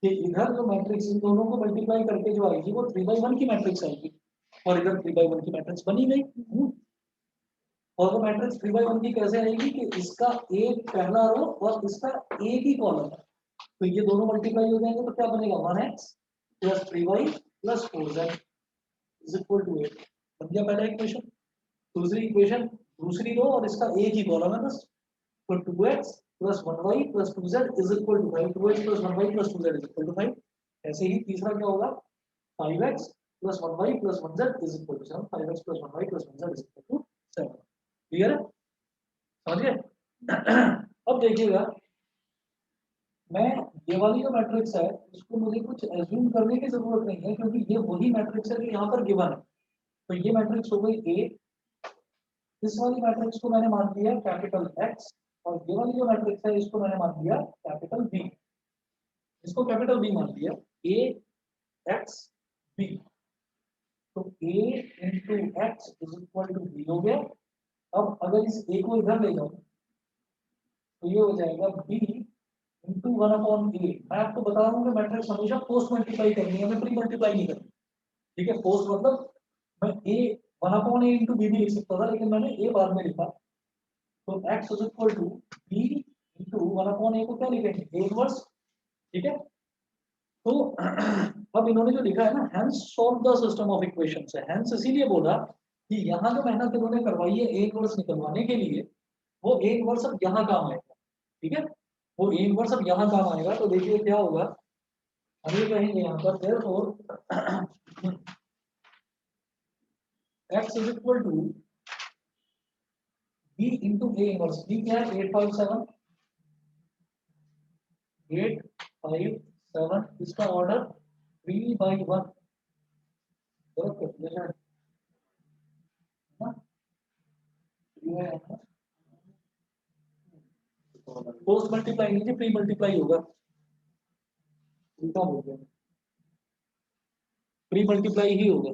कि इधर जो मैट्रिक्स इन दोनों को मल्टीप्लाई करके जो आएगी वो 3/1 की मैट्रिक्स आएगी और इधर 3/1 की मैट्रिक्स बनी गई। और वो मैट्रिक्स 3/1 की कैसे आएगी कि इसका एक पहला रो और इसका एक ही कॉलम है तो ये दोनों मल्टीप्लाई हो जाएंगे तो क्या बनेगा 1x plus 3y plus 4z is equal to 8। बन गया पहला इक्वेशन। दूसरी इक्वेशन दूसरी रो और इसका एक ही कॉलम है बस, तो 2x plus 1y plus 2z is equal to 5। 2x plus 1y plus 2z is equal to 5। ऐसे ही तीसरा क्या होगा 5x plus 1y plus 1z is equal to 7। 5x plus 1y plus 1z is equal to 7। Clear है, समझिए। अब देखिएगा मैं ये वाली जो मैट्रिक्स है इसको मुझे कुछ एज्यूम करने की जरूरत नहीं है क्योंकि ये वही मैट्रिक्स है जो यहाँ पर गिवन है। तो ये मैट्रिक्स हो गई ए, इस वाली मैट्रिक्स को मैंने मान दिया कैपिटल एक्स और ये वाली जो मैट्रिक्स है इसको मैंने मान दिया कैपिटल बी। इसको कैपिटल बी मान लिया, ए एक्स बी। तो A into X is equal to B हो गया। अब अगर इस ए को इधर ले जाओ तो ये हो जाएगा बी इंटू 1/a। मैं आपको बता रहा हूँ कि मैट्रिक्स हमेशा पोस्ट मल्टीप्लाई करनी है, हमें प्री मल्टीप्लाई नहीं करनी। ठीक है, पोस्ट मतलब मैं ए 1/a इंटू बी भी लिख सकता था लेकिन मैंने ए बाद में लिखा। तो x is equal to b into 1/a को क्या लिखेंगे ए इनवर्स। ठीक है, तो अब इन्होंने जो लिखा है ना, hence solve the system of equations है, हेंस इसीलिए बोला कि यहाँ जो मेहनत इन्होंने करवाई है ए इनवर्स निकलवाने के लिए, वो ए इनवर्स अब यहाँ काम आएगा। ठीक है, वो ए इनवर्स अब यहाँ काम आएगा। तो देखिए क्या होगा, हम ये कहेंगे यहाँ पर therefore x is equal to b into a inverse. b क्या है, 857 इसका ऑर्डर 3/1। गलत कर दिया शायद ना, पोस्ट मल्टीप्लाई नीचे प्री मल्टीप्लाई होगा, उल्टा हो गया, प्री मल्टीप्लाई ही होगा।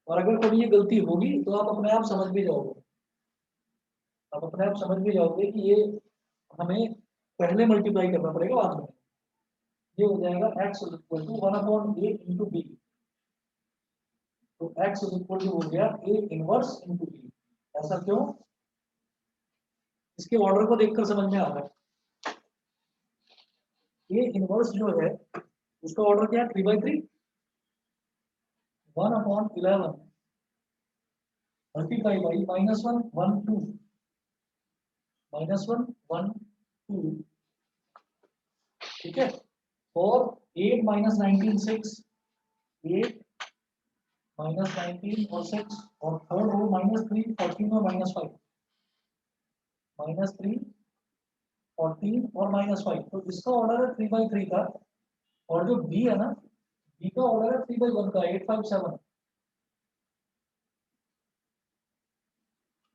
और अगर कभी ये गलती होगी तो आप अपने आप समझ भी जाओगे, आप अपने आप समझ भी जाओगे कि ये हमें पहले मल्टीप्लाई करना पड़ेगा बाद में। ये हो जाएगा x is equal to 1/8 into b. तो x इज इक्वल टू हो गया a इनवर्स इंटू बी। ऐसा क्यों, इसके ऑर्डर को देखकर समझ में आ रहा है। a इनवर्स जो है उसका ऑर्डर क्या है, 3/3। 1/11 मल्टीप्लाई बाई -1 1 2 -1 1 2। ठीक है, और 8 - 19 6, 8 -19 और 6, और थर्ड रो -3 14 और -5, -3 14 और -5। तो इसका ऑर्डर है 3/3 का। और जो बी है ना, बी का ऑर्डर है 3/1 का, 857।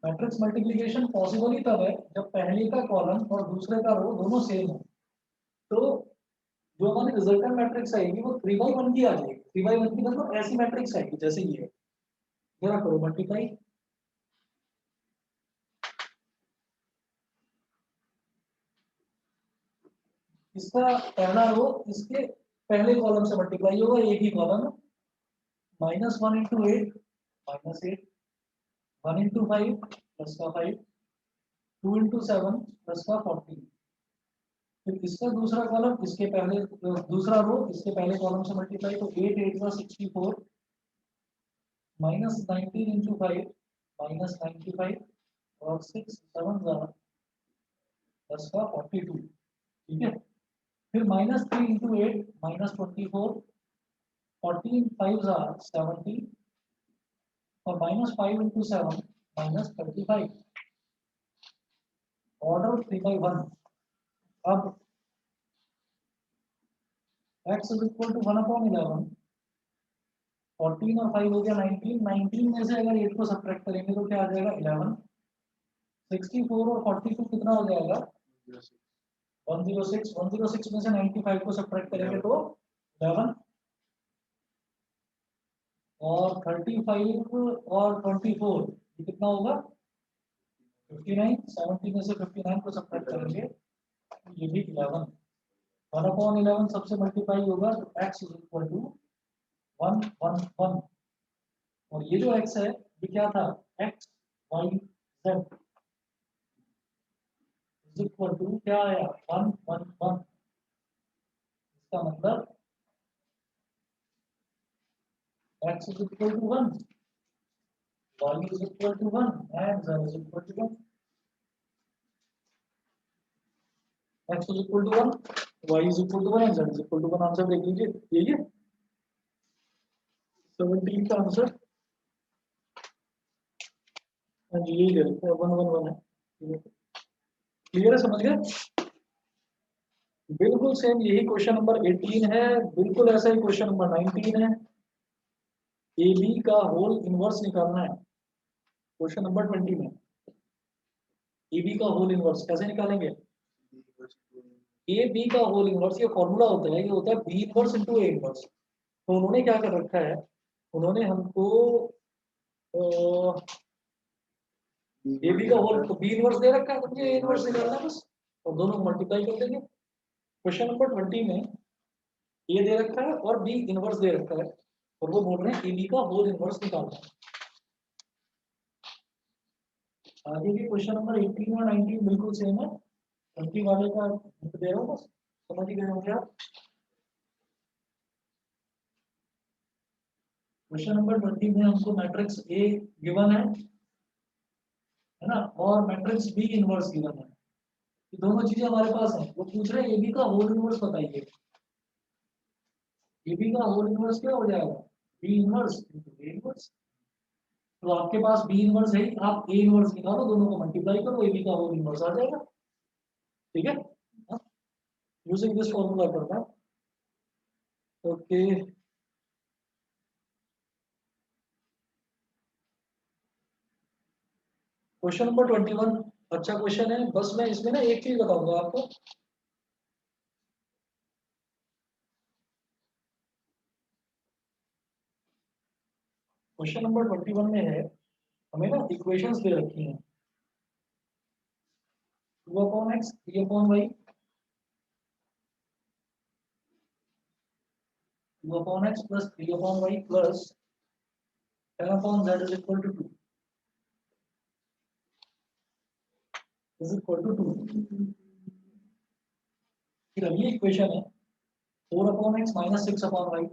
मैट्रिक्स मल्टीप्लिकेशन पॉसिबल ही तब है जब पहले का कॉलम और दूसरे का रो दोनों सेम हो। तो जो हमारी रिजल्टेंट मैट्रिक्स आएगी वो 3/1 की आ जाएगी। 3/1 की मतलब ऐसी मैट्रिक्स आएगी जैसे ये, जरा करो मल्टीप्लाई। इसका पहला रो इसके पहले कॉलम से मल्टीप्लाई होगा, एक ही कॉलम, -1 इंटू 8 -8, 1 इंटू 5 प्लस का 5, 2 इंटू 7 प्लस का 14। फिर इसका दूसरा कॉलम इसके पहले, दूसरा रो इसके पहले कॉलम से मल्टीप्लाई, तो 8 8 का 64, -19 इंटू 5 -95, और 6 7 10 का 42। ठीक है, फिर -3 इंटू 8 -24, 14 5 70, और -5 इंटू 7 -35। ऑर्डर 3/1। अब x इज इक्वल टू 1/11, 14 और 5 हो गया 19, 19 में से अगर 8 को सब्ट्रैक्ट करेंगे तो क्या आ जाएगा 11, 64 और 42 कितना हो जाएगा 106, 106 में से 95 को सब्ट्रैक्ट करेंगे तो 11, और 35 और 24 ये कितना होगा 59, 70 में से 59 को सब्ट्रैक्ट करेंगे ये भी 11। 1/11 सबसे मल्टीप्लाई होगा तो x इज इक्वल टू 1 1 1। और ये जो x है ये क्या था, x y z is equal to क्या आया 1 1 1। इसका मतलब x is equal to 1, y is equal to 1 and z is equal to 1। x is equal to 1, y is equal to 1 and z is equal to 1। Answer देख लीजिए, यही है 17 का आंसर। हाँ जी, यही है 1 1 1 है। क्लियर है, समझ गए। बिल्कुल सेम यही क्वेश्चन नंबर 18 है, बिल्कुल ऐसा ही क्वेश्चन नंबर 19 है। ए बी का होल इनवर्स निकालना है क्वेश्चन नंबर 20 में। ए बी का होल इनवर्स कैसे निकालेंगे, ए बी का होल इनवर्स ये फॉर्मूला होता है, ये होता है बी इनवर्स इनटू ए इनवर्स। तो उन्होंने क्या कर रखा है, उन्होंने हमको ए बी का होल, तो बी इनवर्स दे रखा है, तो मुझे ए इनवर्स निकालना है बस, और दोनों को मल्टीप्लाई कर देंगे। क्वेश्चन नंबर 20 में ए दे रखा है और बी इनवर्स दे रखा है, और वो बोल रहे हैं ए बी का होल इनवर्स निकालना है। आगे भी क्वेश्चन नंबर 18 और 19 बिल्कुल सेम है, 20 वाले का hint दे रहा हूँ बस, समझ ही गए होंगे आप। क्वेश्चन नंबर 20 में हमको मैट्रिक्स ए गिवन है ना, और मैट्रिक्स बी इनवर्स गिवन है। ये दोनों चीजें हमारे पास हैं। वो पूछ रहे हैं ए बी का होल इनवर्स बताइए। ए बी का होल इनवर्स क्या हो जाएगा, बी इनवर्स इनटू ए इनवर्स। तो आपके पास बी इनवर्स है, आप ए इनवर्स निकालो, दोनों को मल्टीप्लाई करो, ए बी का होल इनवर्स आ जाएगा। ठीक है, यूजिंग दिस फॉर्मूला करना। ओके, क्वेश्चन नंबर 21 अच्छा क्वेश्चन है। बस मैं इसमें ना एक चीज बताऊंगा आपको। क्वेश्चन नंबर 21 में है, हमें ना इक्वेशंस दे रखी हैं। 2 upon x 3 upon y, 2 upon x plus 3 upon y plus 10 upon z is equal to 2 is equal to 2। फिर अगली इक्वेशन है 4 upon x minus 6 upon y,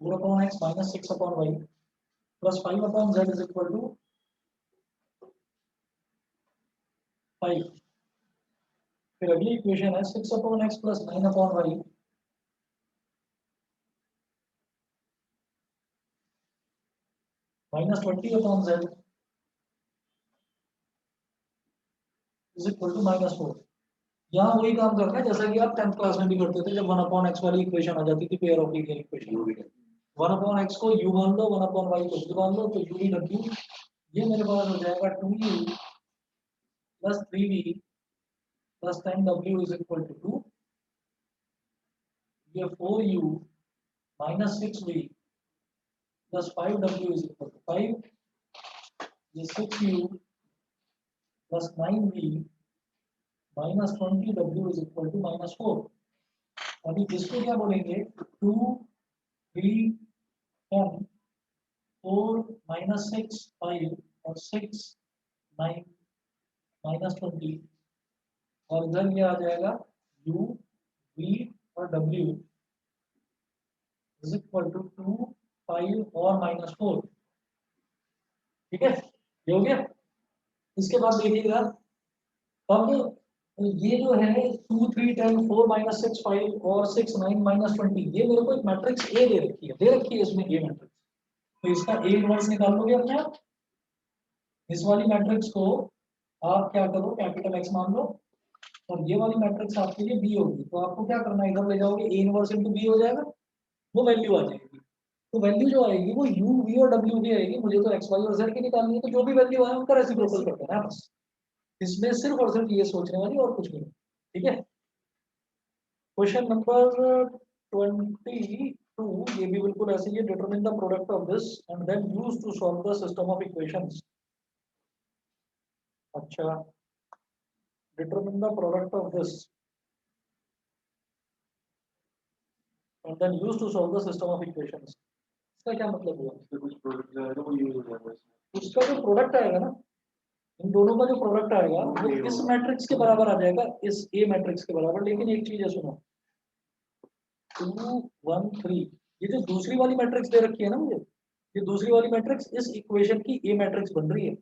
4 upon x minus 6 upon y plus 5 upon z is equal to 5। फिर अगली इक्वेशन है 6 upon x plus 9 upon y minus 20 upon z is equal to -4। यहाँ वही काम करना है जैसा कि आप 10th क्लास में भी करते थे, जब 1 अपॉन एक्स वाली इक्वेशन आ जाती थी, pair of linear equation. 1 upon x को u मान लो, 1 अपॉन वाई को v मान लो, तो u रख यू, ये मेरे पास हो जाएगा 2u plus 3v plus 10w is equal to 2। ये 4u minus 6v plus 5w is equal to 5। ये 6u plus 9v minus 20w is equal to -4। अभी इसको क्या बोलेंगे, 2 3 10 4 माइनस 6 5 और 6 9 -20, और इधर ये आ जाएगा u v और w इज इक्वल टू 2 5 और -4। ठीक है, ये हो गया। इसके बाद देखिएगा, अब ये जो है 2 3 10 4 माइनस 6 5 और 6 9 -20, ये मेरे को एक मैट्रिक्स ए दे रखी है इसमें ए मैट्रिक्स। तो इसका ए इनवर्स निकाल लोगे अपने आप। इस वाली मैट्रिक्स को आप क्या करो, कैपिटल एक्स मान लो, और ये वाली मैट्रिक्स आपके लिए बी होगी। तो आपको क्या करना है, इधर ले जाओगे, ए इनवर्स इनटू बी हो जाएगा, वो वैल्यू आ जाएगी। तो वैल्यू जो आएगी वो u v और w की आएगी। मुझे तो x y और z की निकालनी है, तो जो भी वैल्यू आए उनका रेसिप्रोकल कर देना है बस। इसमें सिर्फ और सिर्फ ये सोचने वाली और कुछ नहीं। ठीक है, क्वेश्चन नंबर 22, ये भी बिल्कुल ऐसे ही है। Determine the product of this and then use to solve the system of equations. अच्छा, determine the product of this and then use to solve the system of equations. इसका क्या मतलब हुआ, इसमें कुछ प्रोडक्ट जो है ना वो यूज हो जाएगा इसमें। उसका जो प्रोडक्ट आएगा ना, इन दोनों का जो प्रोडक्ट आएगा वो इस मैट्रिक्स के बराबर आ जाएगा, इस ए मैट्रिक्स के बराबर। लेकिन एक चीज है, सुनो, 2 1 3, ये जो दूसरी वाली मैट्रिक्स दे रखी है ना मुझे, ये दूसरी वाली मैट्रिक्स इस इक्वेशन की ए मैट्रिक्स बन रही है।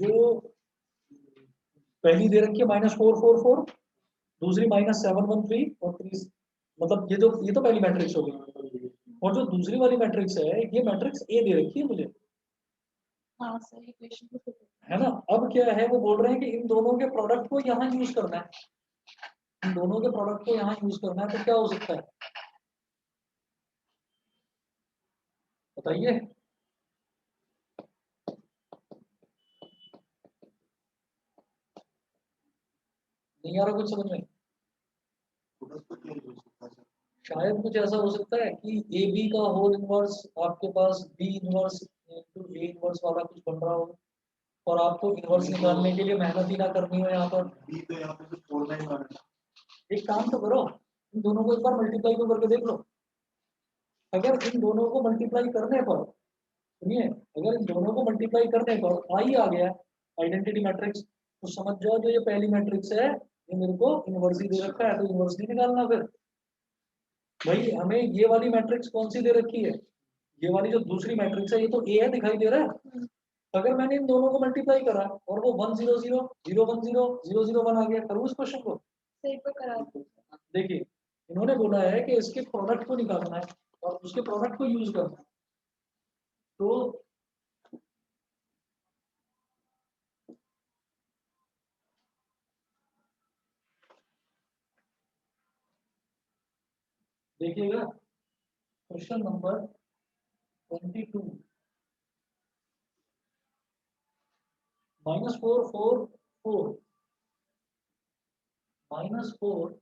जो पहली दे रखी है -4 4 4, दूसरी -7 1 3 और 3, मतलब ये तो पहली मैट्रिक्स होगी। और जो दूसरी वाली मैट्रिक्स है, ये मैट्रिक्स ए दे रखी है मुझे। हाँ सर, इक्वेशन को है ना। अब क्या है, वो बोल रहे हैं कि इन दोनों के प्रोडक्ट को यहाँ यूज करना है, इन दोनों के प्रोडक्ट को यहाँ यूज करना है। तो क्या हो सकता है बताइए। नहीं आ रहा कुछ समझ में। प्रोडक्ट को क्या यूज होता है सर? शायद कुछ ऐसा हो सकता है कि ए बी का होल इनवर्स आपके पास बी इनवर्स इनटू ए इनवर्स वाला कुछ बन रहा हो, और आपको इनवर्स निकालने के लिए मेहनत ही ना करनी हो यहाँ पर। बी तो यहाँ पे तो छोड़ना ही मारना है। एक काम तो करो, इन दोनों को एक बार मल्टीप्लाई तो करके देख लो। अगर इन दोनों को मल्टीप्लाई करने पर, सुनिए, अगर इन दोनों को मल्टीप्लाई करने पर आई आ गया, आइडेंटिटी मैट्रिक्स, तो समझ जाओ जो ये पहली मैट्रिक्स है ये मेरे को इनवर्स ही दे रखा है, तो इनवर्स नहीं निकालना फिर भाई। हमें ये वाली मैट्रिक्स कौन सी दे रखी है, ये वाली जो दूसरी मैट्रिक्स है ये तो ए है, दिखाई दे रहा है। अगर मैंने इन दोनों को मल्टीप्लाई करा और वो 1 0 0 0 1 0 0 0 1 आ गया, करूँ इस क्वेश्चन को? सही पे करा दो। देखिए इन्होंने बोला है कि इसके प्रोडक्ट को निकालना है और उसके प्रोडक्ट को यूज करना है, तो देखिएगा क्वेश्चन नंबर 22 -4 4 4 -4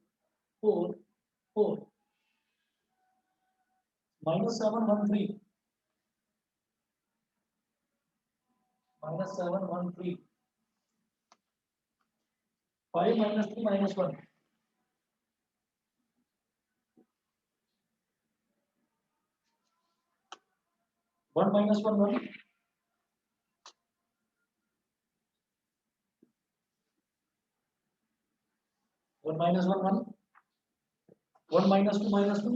4 4 -7 1 3 -7 1 3 5 -3 -1 1 -1 1 1 -1 1 1 -2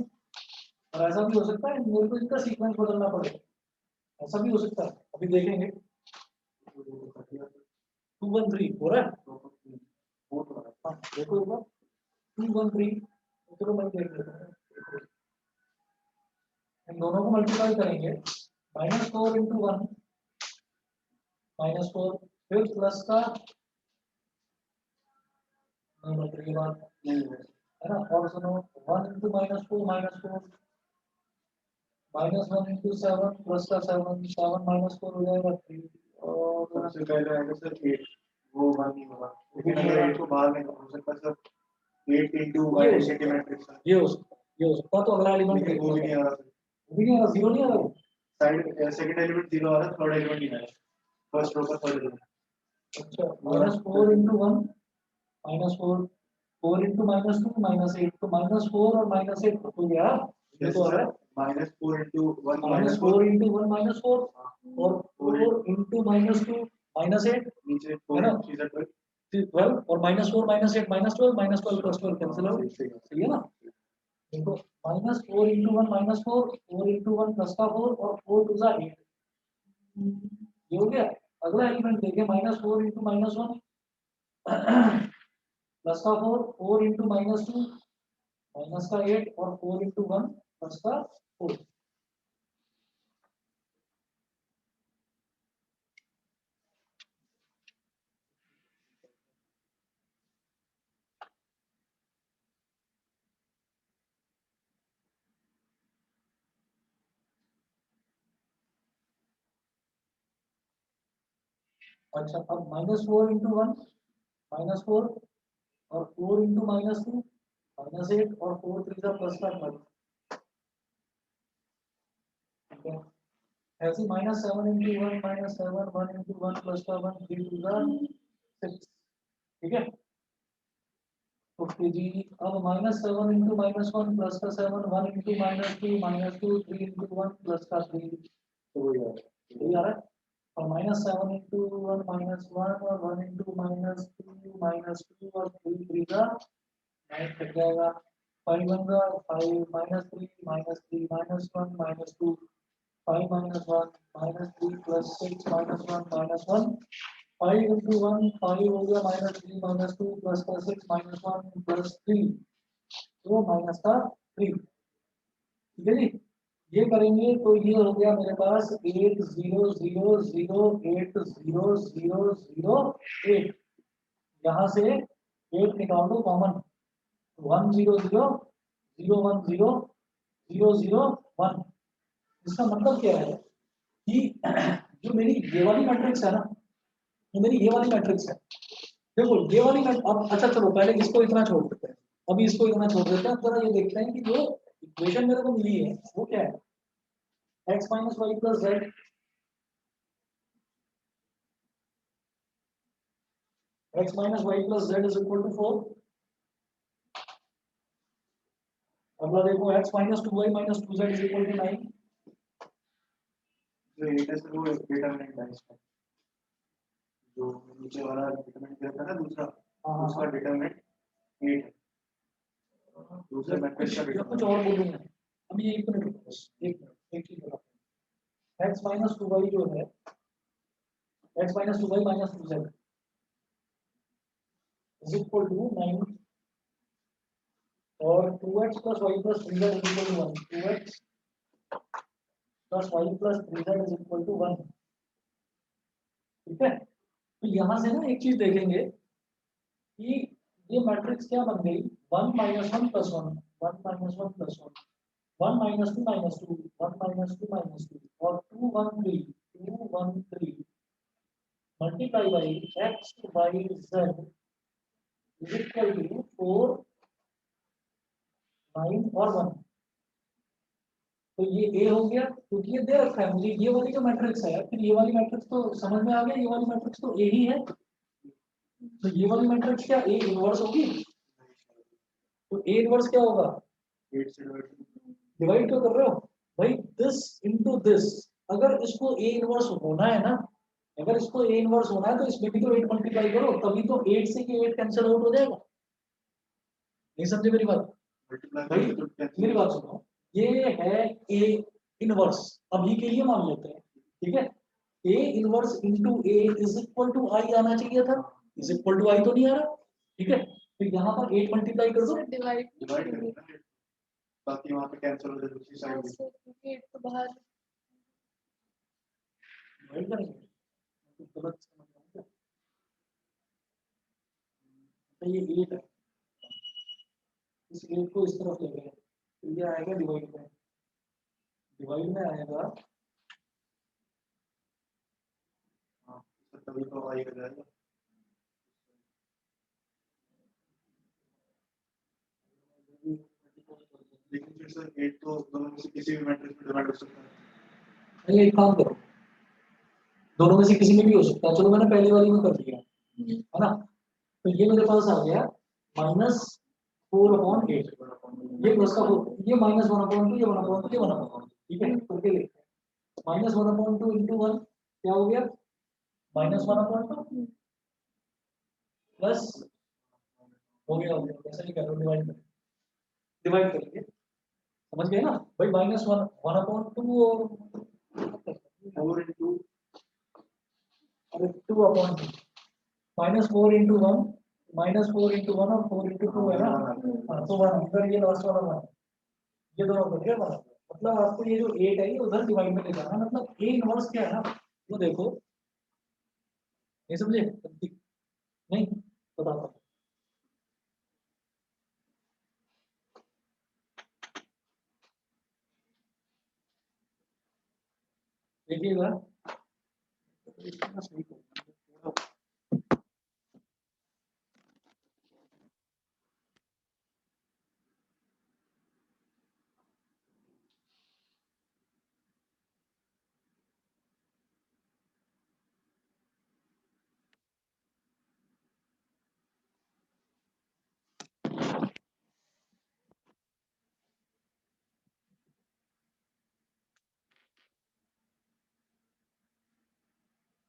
और ऐसा भी हो सकता है मेरे को इनका सीक्वेंस बदलना पड़ेगा, ऐसा भी हो सकता है, अभी देखेंगे। 2 1 3 हो रहा है, हाँ देखो एक बार 2 1 3, चलो मैं देख लेता हूँ, इन दोनों को मल्टीप्लाई करेंगे -4 × 1 -4 फिर प्लस का नंबर के बाद है ना, और सुनो 1 × -4 -4 -1 × 7 प्लस का 7 7 -4 हो जाएगा 3 और सबसे पहले आएगा सर 8, वो 1 नहीं होगा, लेकिन अगर 8 को बाहर निकाल हो सकता है सर 8 × आइडेंटिटी मैट्रिक्स, ये हो सकता तो अगला एलिमेंट लेकिन वो भी नहीं आ रहा सर, वो भी नहीं आ रहा, जीरो नहीं आ रहा। साइड सेकंड एलिमेंट 0 आ रहा है, थर्ड एलिमेंट नहीं आया, फर्स्ट रो का थर्ड एलिमेंट। अच्छा -4 × 1 -4 4 × -2 -8 तो -4 और -8 हो गया, ये तो आ रहा है -4 × 1 -4 × 1 -4 और 4 × -2 -8 नीचे है ना 4 3 12 12 और -4 -8 -12 -12 + 12 कैंसिल हो, सही है ना। देखो -4 × 1 -4 4 × 1 +4 और 4 2 8, ये हो गया। अगला एलिमेंट देखिए -4 × -1 +4 4 × -2 -8 और 4 × 1 +4। अच्छा अब -4 × 1 -4 और 4 × -2 -8 और 4 3 का +5, ठीक है। ऐसे -7 × 1 -7 1 × 1 +1 3 2 6, ठीक है। ओके जी, अब -7 × -1 +7 1 × -2 -2 3 × 1 +3, तो वही आ रहा है। और -7 × 1 -1 और 1 × -2 और 3 3 का 9 कट जाएगा, 5 1 का 5 -3 -3 -1 -2 5 -1 -3 +6 -1 5 × 1 5 हो गया -3 -2 +6 -1 +3, तो -3, ठीक है जी। ये करेंगे तो ये हो गया मेरे पास 8 0 0 0 8 0 0 0 8, यहाँ से 8 निकाल दो कॉमन, 1 0 0 0 1 0 0 0 1। इसका मतलब क्या है कि जो मेरी ये वाली मैट्रिक्स है ना, जो मेरी ये वाली मैट्रिक्स है, देखो ये वाली अब अच्छा चलो पहले इसको इतना छोड़ देते हैं, अभी इसको इतना छोड़ देते हैं, जरा ये देखते हैं कि जो इक्वेशन मेरे को मिली है वो क्या है, x - y + z, x - y + z = 4। अगला देखो x - 2y - 2z = 9। जो 8 है सर वो डिटरमिनेंट है इसका, जो नीचे वाला डिटरमिनेंट दिया था ना दूसरा, हाँ उसका डिटरमिनेंट 8 है। दूसरे मैट्रिक्स का कुछ डिटरमिनेंट और बोलूंगा अब ये एक मिनट रुको बस एक चीज बोला x माइनस 2y जो है x minus 2y minus 2z is equal to 9 और 2x plus y plus 3z is equal to 1 2x plus y plus 3z is equal to 1 ठीक है। तो यहाँ से ना एक चीज देखेंगे कि ये मैट्रिक्स क्या बन गई 1 minus 1 plus 1 1 minus 1 plus 1 1 minus 2 minus 2 1 minus 2 minus 2 और 2 1 3 2 1 3 multiply by x y z is equal to 4 9 और 1। तो ये a हो गया क्योंकि ये दे रखा है मुझे ये वाली जो मैट्रिक्स है फिर ये वाली मैट्रिक्स तो समझ में आ गया ये वाली मैट्रिक्स तो a ही है तो ये वाली मैट्रिक्स क्या a इनवर्स होगी तो a इनवर्स क्या होगा 8 से डिवाइड क्यों कर रहे हो भाई दिस इनटू दिस अगर इसको a इनवर्स होना है ना अगर इसको a इनवर्स होना है तो इसमें भी तो 8 मल्टीप्लाई करो तभी तो 8 से ये 8 कैंसिल आउट हो जाएगा नहीं समझे मेरी बात भाई मेरी बात सुनो ये है a इनवर्स अभी के लिए मान लेते हैं ठीक है a inverse into a is equal to i आना चाहिए था इज इक्वल टू i तो नहीं आ रहा ठीक है तो यहाँ पर 8 मल्टीप्लाई कर दो डिवाइड डिवाइड करना, बाकी वहां पे कैंसिल हो जाए दूसरी साइड में। क्योंकि 8 तो बाहर डिवाइड करेंगे तो गलत समझ रहा हूँ तो ये 8 है इस 8 को इस तरफ ले गए तो ये आएगा डिवाइड में आएगा हाँ, तो तभी तो आई हो जाएगा। लेकिन फिर सर 8 तो दोनों में से किसी भी मैट्रिक्स में डिवाइड हो सकता है। नहीं एक काम करो दोनों में से किसी में भी हो सकता है चलो मैंने पहली वाली में कर दिया है ना तो ये मेरे पास आ गया -4/8 ये प्लस का 4 ये -1/2 ये 1/2 ये 1/2 ठीक है करके देखते हैं -1/2 इंटू 1 क्या हो गया -1/2 प्लस हो गया ऐसा नहीं कर रहा डिवाइड करेंगे समझ गए ना भाई -1 1/2 और 4 into अरे 2/2 -4 इंटू 1 -4 इंटू 1 और 4 इंटू 2 है ना हाँ तो 1 इधर ये लास्ट वाला 1 ये दोनों बन गया 1 मतलब आपको ये जो 8 है ये उधर डिवाइड में ले जाना मतलब a इनवर्स क्या है ना वो देखो ये समझे नहीं बताता हूँ देखिएगा इसका सही करो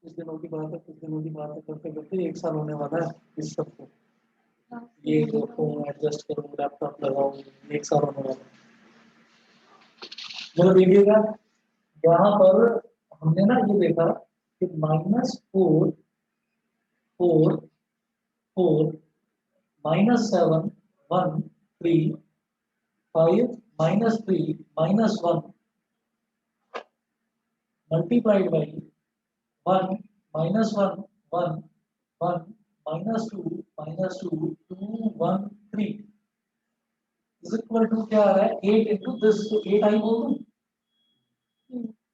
कुछ दिनों की बात है कुछ दिनों की बात है करते करते 1 साल होने वाला है इस सब को ये देखो एडजस्ट करो लैपटॉप लगाओ 1 साल होने वाला है चलो देखिएगा यहाँ पर हमने ना ये देखा कि -4 4 4 -7 1 3 5 -3 -1 multiplied by 1 -1 1 1 -2 -2 2 1 3 is equal to क्या आ रहा है 8 into this तो 8 आई बोल दूं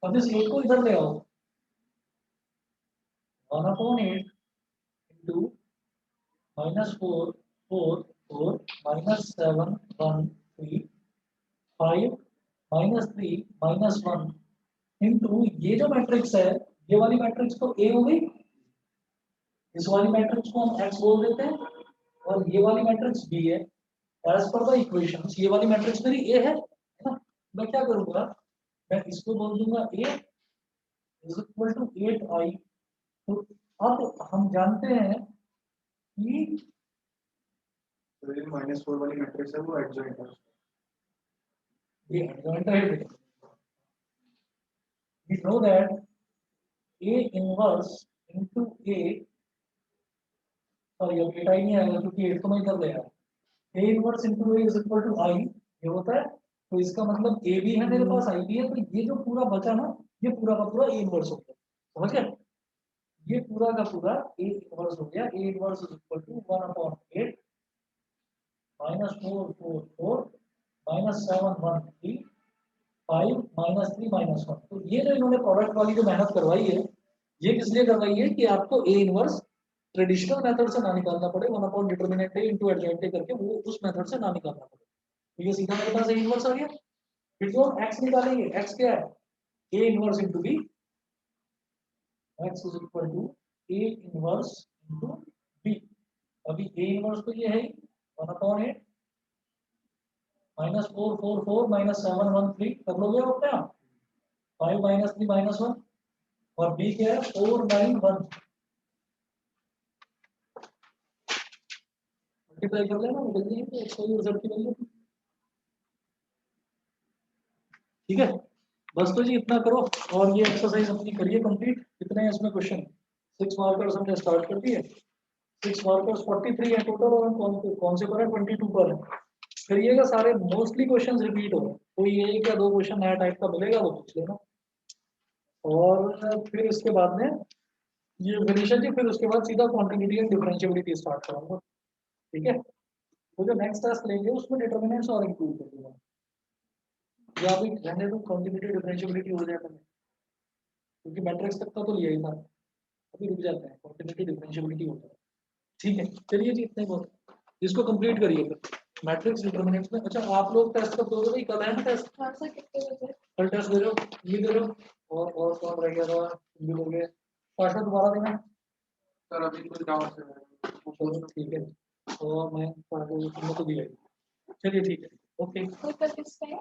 अब इस 8 को इधर ले आओ 1/8 into -4 4 4 -7 1 3 5 -3 -1 into ये जो मैट्रिक्स है ये वाली मैट्रिक्स तो A हो गई इस वाली मैट्रिक्स को हम X बोल देते हैं और ये वाली मैट्रिक्स B है एज पर द इक्वेशंस ये वाली मैट्रिक्स मेरी A है ना मैं क्या करूंगा मैं इसको बोल दूंगा A is equal to 8i तो अब हम जानते हैं कि तो ये -4 वाली मैट्रिक्स है वो एडजॉइंट है। ये एडजॉइंट है। We know that A inverse into A, sorry अब डेटा ही नहीं आएगा क्योंकि 8 तो मैं कर दिया। A inverse into A is equal to I, ये होता है। तो इसका मतलब A भी है मेरे पास, I भी है, तो ये जो पूरा बचा ना, ये पूरा का पूरा A inverse हो गया, समझ गए? ये पूरा का पूरा A inverse हो गया। A inverse is equal to 1/8 -4 -7 1 3 5 -3 -1। तो ये जो इन्होंने प्रोडक्ट वाली जो मेहनत करवाई है, ये किस लिए करवाई है कि आपको A इनवर्स ट्रेडिशनल मेथड से ना निकालना पड़े, 1 determinant A into adjoint A करके वो उस मेथड से ना निकालना पड़े। तो ये सीधा मेरे पास A इनवर्स आ गया। फिर जो x निकालेंगे, x क्या है? A inverse into B, x is equal to A inverse into B। अभी A इनवर्स तो ये है 1/8 -4 4 4 -7 1 3 कर लोगे आप क्या? 5 -3 -1 और B क्या है? 4 9 1। मल्टीप्लाई कर लेना, निकल जाएंगे 100 की वैल्यू। ठीक है, बस तो जी इतना करो और ये एक्सरसाइज अपनी करिए कंप्लीट। कितने हैं इसमें क्वेश्चन? 6 मार्कर्स हमने स्टार्ट कर दिए। 6 मार्कर्स 43 है टोटल और कौन से पर है? 22 पर है। करिएगा सारे, मोस्टली क्वेश्चंस रिपीट हो, कोई एक या दो क्वेश्चन नया टाइप का मिलेगा वो पूछ लेना। और फिर इसके बाद में ये फिनिशर जी, फिर उसके बाद सीधा क्वांटिटी एंड डिफरेंशियबिलिटी स्टार्ट करूंगा। ठीक है, तो जो नेक्स्ट टास्क लेंगे उसमें डिटरमिनेंट्स और इंक्लूड कर दूंगा, या अभी रहने दो, क्वांटिटी डिफरेंशियबिलिटी हो जाएगा क्योंकि मैट्रिक्स तक का तो लिया ही था, अभी रुक जाते हैं, क्वांटिटी डिफरेंशियबिलिटी होता है। ठीक है, चलिए जी इतना ही बहुत, इसको कंप्लीट करिए फिर मैट्रिक्स डिटरमिनेंट्स में। अच्छा आप लोग टेस्ट कब दोगे भाई? कल है ना टेस्ट? हाँ सर, कितने बजे? कल टेस्ट दे रहे हो, ये दे रहे हो और कौन रह गया था? तुम भी दोगे, पाशा दोबारा देना। सर अभी कुछ डाउट है। चलो ठीक है, और मैं पढ़ के तुमने तो दिया ही। चलिए ठीक है, ओके। तो कल किस टाइम?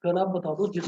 कल आप बता दो जिस